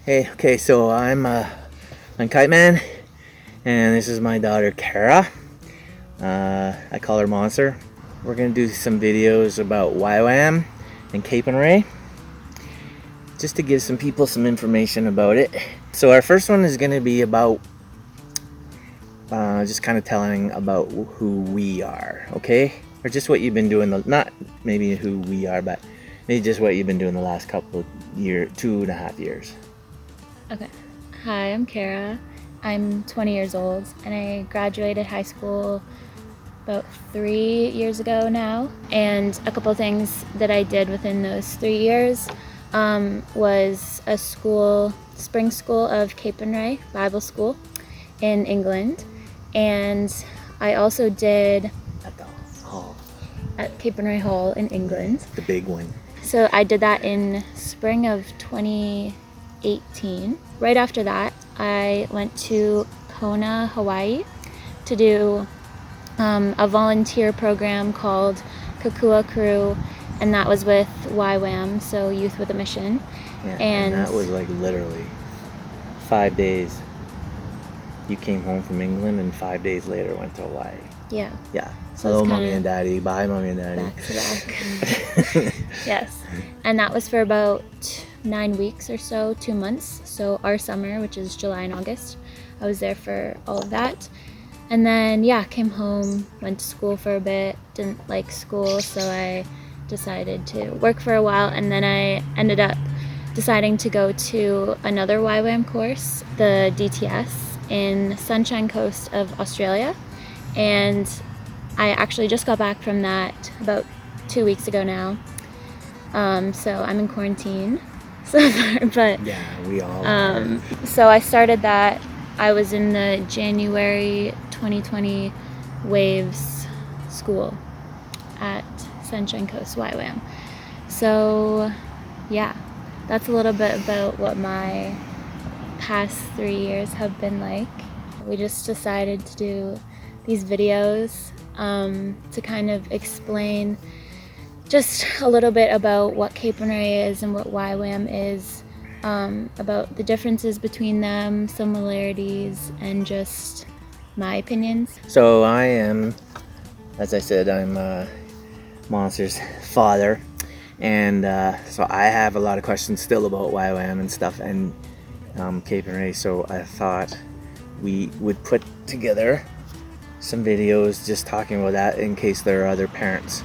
Hey, okay, so I'm Kyte Man, and this is my daughter Kara. I call her Monster. We're gonna do some videos about YWAM and Capernwray, just to give some people some information about it. So our first one is gonna be about just kind of telling about who we are, okay? Or just what you've been doing, not maybe who we are, but maybe just what you've been doing the last couple of years, 2.5 years. Okay. Hi, I'm Kara. I'm 20 years old and I graduated high school about 3 years ago now. And a couple things that I did within those 3 years was a spring school of Capernwray Bible School in England. And I also did At the hall. at Capernwray Hall in England. The big one. So I did that in spring of 2018. Right after that, I went to Kona, Hawaii to do a volunteer program called Kokua Crew, and that was with YWAM, so Youth with a Mission. Yeah, and that was like literally 5 days. You came home from England and 5 days later went to Hawaii. Yeah. Yeah. So hello, it's mommy and daddy. Bye, mommy and daddy. Back to back. Yes. And that was for about 9 weeks or so, 2 months. So our summer, which is July and August, I was there for all of that. And then, came home, went to school for a bit, didn't like school, so I decided to work for a while, and then I ended up deciding to go to another YWAM course, the DTS, in Sunshine Coast of Australia. And I actually just got back from that about 2 weeks ago now. So I'm in quarantine so far, but Yeah, we all are. so I started that. I was in the January 2020 Waves school at Sunshine Coast YWAM. So yeah, that's a little bit about what my past 3 years have been like. We just decided to do these videos to kind of explain just a little bit about what Capernwray is and what YWAM is, about the differences between them, similarities, and just my opinions. So I am, as I said, I'm Monster's father, and so I have a lot of questions still about YWAM and stuff, and Capernwray. So I thought we would put together some videos just talking about that in case there are other parents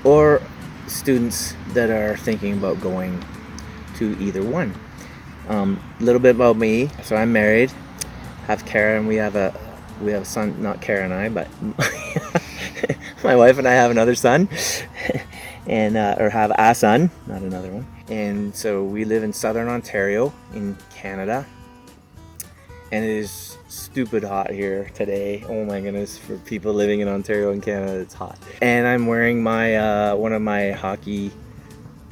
or students that are thinking about going to either one. A little bit about me. So I'm married, have Kara, and we have a son. Not Kara and I, but my wife and I have another son, and or have a son, not another one. And so we live in southern Ontario in Canada, and it is stupid hot here today. Oh my goodness, for people living in Ontario and Canada, it's hot. And I'm wearing my one of my hockey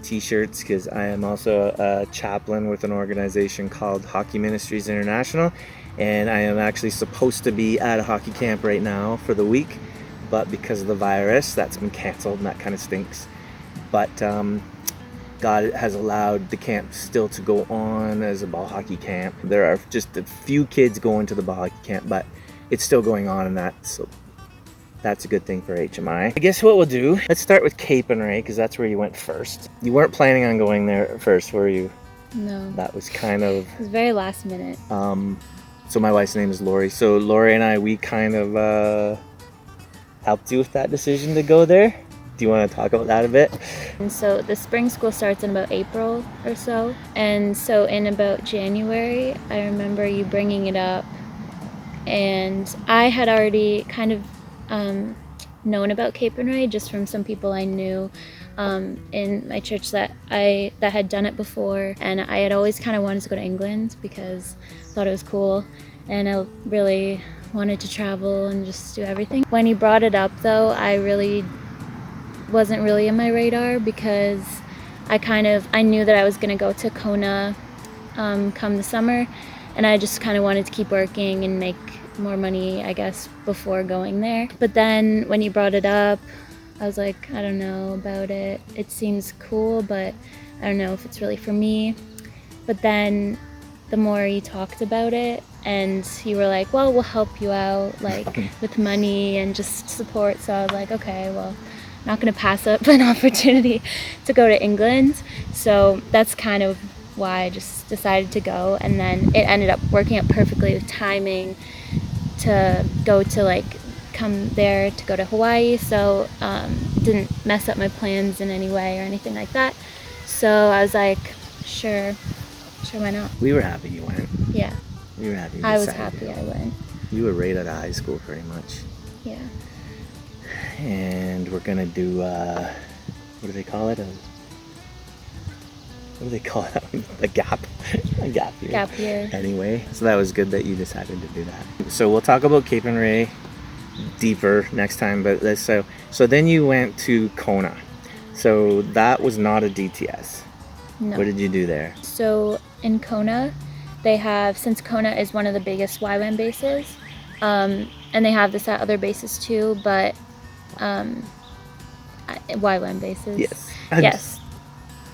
t-shirts because I am also a chaplain with an organization called Hockey Ministries International, and I am actually supposed to be at a hockey camp right now for the week, but because of the virus, that's been canceled, and that kind of stinks. But God has allowed the camp still to go on as a ball hockey camp. There are just a few kids going to the ball hockey camp, but it's still going on, and so that's a good thing for HMI. I guess what we'll do, let's start with Capernwray, because that's where you went first. You weren't planning on going there first, were you? No. That was kind of... It was very last minute. So my wife's name is Lori. So Lori and I, we kind of helped you with that decision to go there. Do you want to talk about that a bit? And so the spring school starts in about April or so. And so in about January, I remember you bringing it up. And I had already kind of known about Capernwray just from some people I knew in my church that had done it before. And I had always kind of wanted to go to England because I thought it was cool. And I really wanted to travel and just do everything. When you brought it up, though, I really wasn't really in my radar because I knew that I was going to go to Kona come the summer, and I just kind of wanted to keep working and make more money, I guess, before going there. But then when you brought it up, I was like, I don't know about it. It seems cool, but I don't know if it's really for me. But then the more you talked about it, and you were like, well, we'll help you out, like with money and just support. So I was like, okay, well, I'm not going to pass up an opportunity to go to England. So that's kind of why I just decided to go. And then it ended up working out perfectly with timing to go to like come there to go to Hawaii. So didn't mess up my plans in any way or anything like that. So I was like, sure, why not? We were happy you went. Yeah. We were happy you I was decided to happy go. I went. You were right out of high school pretty much. Yeah. And we're gonna do what do they call it? A gap year. Gap year. Anyway, so that was good that you decided to do that. So we'll talk about Capernwray deeper next time, but so then you went to Kona. So that was not a DTS. No. What did you do there? So in Kona, they have, since Kona is one of the biggest YWAM bases, and they have this at other bases too, but YWAM bases. Yes. Yes.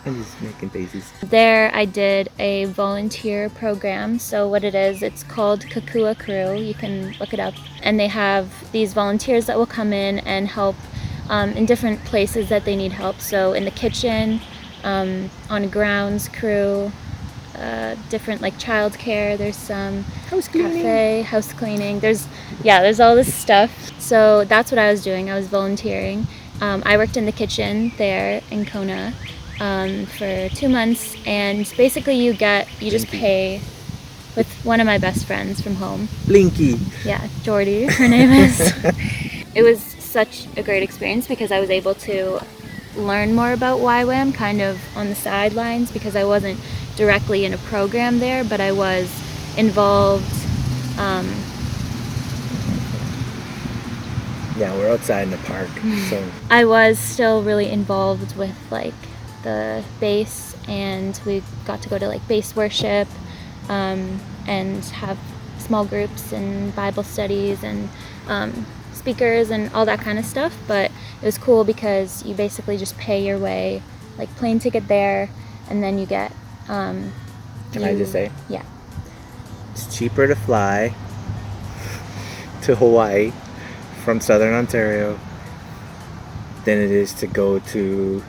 I'm just making bases. There I did a volunteer program. So what it is, it's called Kokua Crew. You can look it up. And they have these volunteers that will come in and help in different places that they need help. So in the kitchen, on grounds crew, different like childcare. There's some House cleaning. cafe, house cleaning. There's all this stuff. So that's what I was doing. I was volunteering. I worked in the kitchen there in Kona for 2 months, and basically you just pay with one of my best friends from home. Blinky. Yeah, Jordy, her name is. It was such a great experience because I was able to learn more about YWAM kind of on the sidelines, because I wasn't directly in a program there, but I was involved. Yeah, we're outside in the park, so I was still really involved with like the base, and we got to go to like base worship and have small groups and Bible studies and speakers and all that kind of stuff. But it was cool because you basically just pay your way, like plane ticket there, and then you get can I just say? Yeah. It's cheaper to fly to Hawaii from Southern Ontario than it is to go to,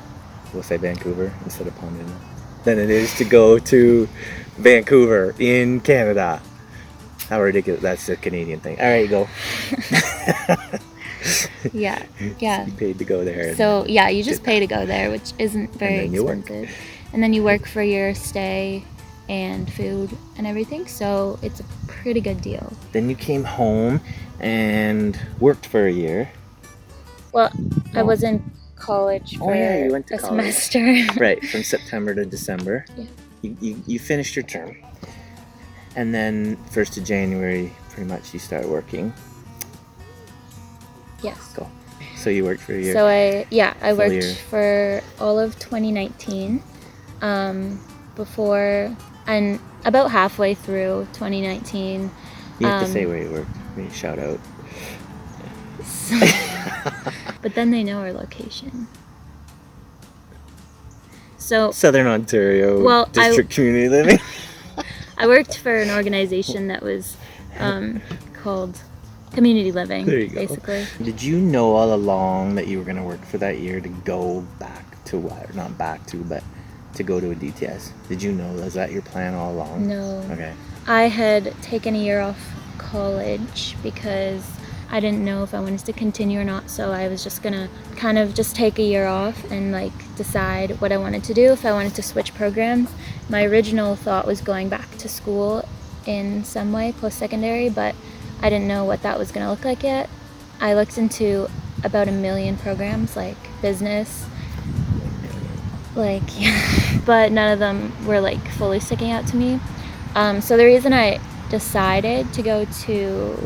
we'll say Vancouver instead of Pondina, than it is to go to Vancouver in Canada. How ridiculous. That's a Canadian thing. All right, go. Yeah. You paid to go there. So yeah, you just pay to go there, which isn't very expensive. And then you work for your stay and food and everything, so it's a pretty good deal. Then you came home and worked for a year. Well, I was in college for you went to a college. semester. Right, from September to December. Yeah. You finished your term. And then 1st of January, pretty much you start working. Yes. Go. So you worked for a year. So I worked year. for all of 2019. Before and about halfway through 2019. You have to say where you worked. Maybe shout out. But then they know our location. So Southern Ontario District Community Living. I worked for an organization that was called Community Living. There you go. Basically. Did you know all along that you were going to work for that year to go back to not back to, but to go to a DTS? Did you know? Was that your plan all along? No. Okay. I had taken a year off college because I didn't know if I wanted to continue or not, so I was just gonna kind of just take a year off and like decide what I wanted to do, if I wanted to switch programs. My original thought was going back to school in some way, post-secondary, but I didn't know what that was gonna look like yet. I looked into about 1 million programs, like business, but none of them were like fully sticking out to me. So the reason I decided to go to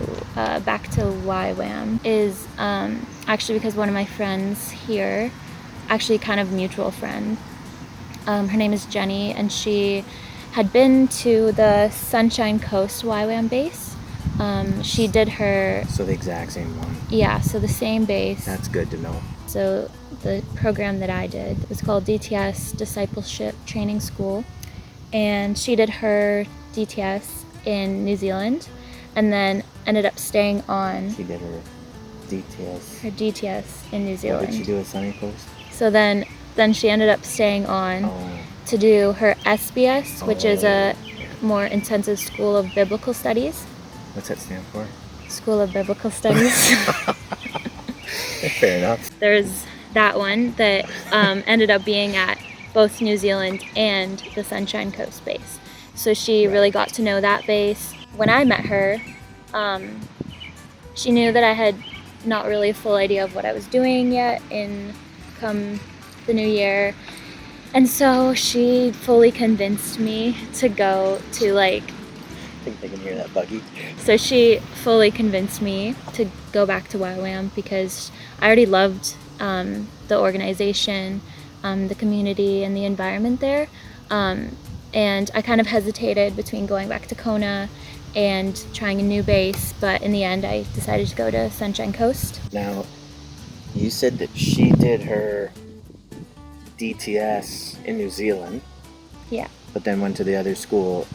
back to YWAM is actually because one of my friends here, actually kind of mutual friend, her name is Jenny, and she had been to the Sunshine Coast YWAM base. She did her... So the exact same one. Yeah, so the same base. That's good to know. So the program that I did was called DTS, Discipleship Training School, and she did her DTS in New Zealand, and then ended up staying on She did her DTS. her DTS in New What Zealand. did she do at Sunny Coast? So then she ended up staying on Oh, to do her SBS, which is a Oh. more intensive School of Biblical Studies. What's that stand for? School of Biblical Studies. Fair enough. There's that one that ended up being at both New Zealand and the Sunshine Coast base. So she really got to know that base. When I met her, she knew that I had not really a full idea of what I was doing yet in come the new year. And so she fully convinced me to go to I think they can hear that buggy. So she fully convinced me to go back to YWAM because I already loved the organization, the community, and the environment there. And I kind of hesitated between going back to Kona and trying a new base, but in the end I decided to go to Sunshine Coast. Now, you said that she did her DTS in New Zealand. Yeah. But then went to the other school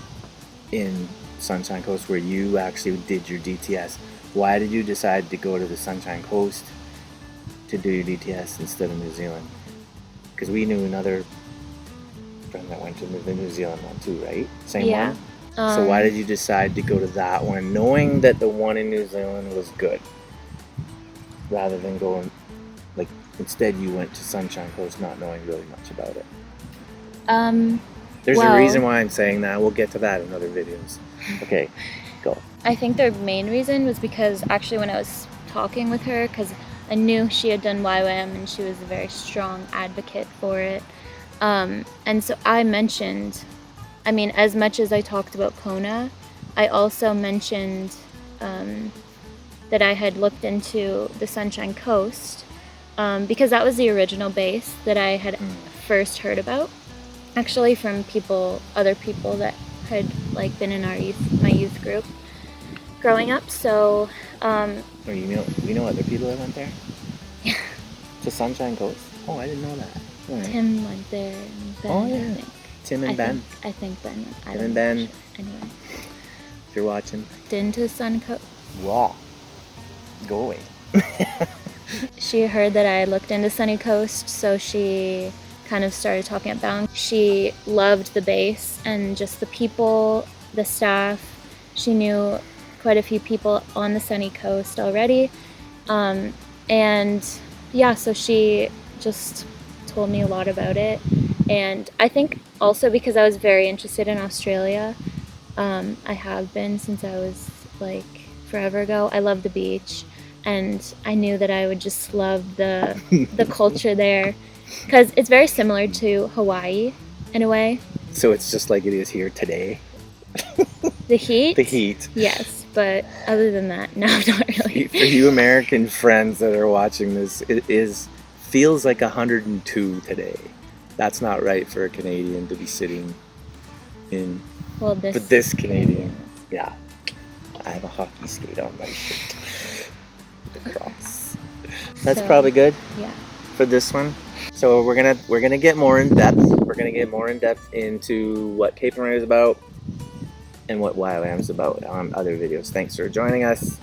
in Sunshine Coast where you actually did your DTS. Why did you decide to go to the Sunshine Coast to do your DTS instead of New Zealand? Because we knew another friend that went to the New Zealand one too, right? Same Yeah. one? So why did you decide to go to that one, knowing that the one in New Zealand was good, rather than going, instead you went to Sunshine Coast not knowing really much about it? There's a reason why I'm saying that. We'll get to that in other videos. Okay, go. I think the main reason was because actually when I was talking with her, because I knew she had done YWAM and she was a very strong advocate for it. And so I mentioned, as much as I talked about Kona, I also mentioned that I had looked into the Sunshine Coast because that was the original base that I had first heard about, actually from other people that had been in my youth group growing up. So you know other people that went there? Yeah. To Sunshine Coast? Oh, I didn't know that. All right. Tim went there and Ben, Oh, yeah. I think. Tim and Ben. I think Ben. Tim and Ben. Anyway. If you're watching. Been to Sun Coast. Wow. Go away. She heard that I looked into Sunny Coast, so she kind of started talking about. She loved the base and just the people, the staff. She knew quite a few people on the Sunny Coast already. And yeah, so she just told me a lot about it. And I think also because I was very interested in Australia, I have been since I was forever ago. I love the beach, and I knew that I would just love the culture there, because it's very similar to Hawaii in a way. So it's just like it is here today. The heat? The heat. Yes, but other than that, no, not really. For you American friends that are watching this, feels like 102 today. That's not right for a Canadian to be sitting in. Well, But this Canadian, yeah. I have a hockey skate on my shirt. The cross. That's probably good. Yeah. For this one. So we're gonna get more in depth. We're gonna get more in depth into what Capernwray is about and what YWAM is about on other videos. Thanks for joining us.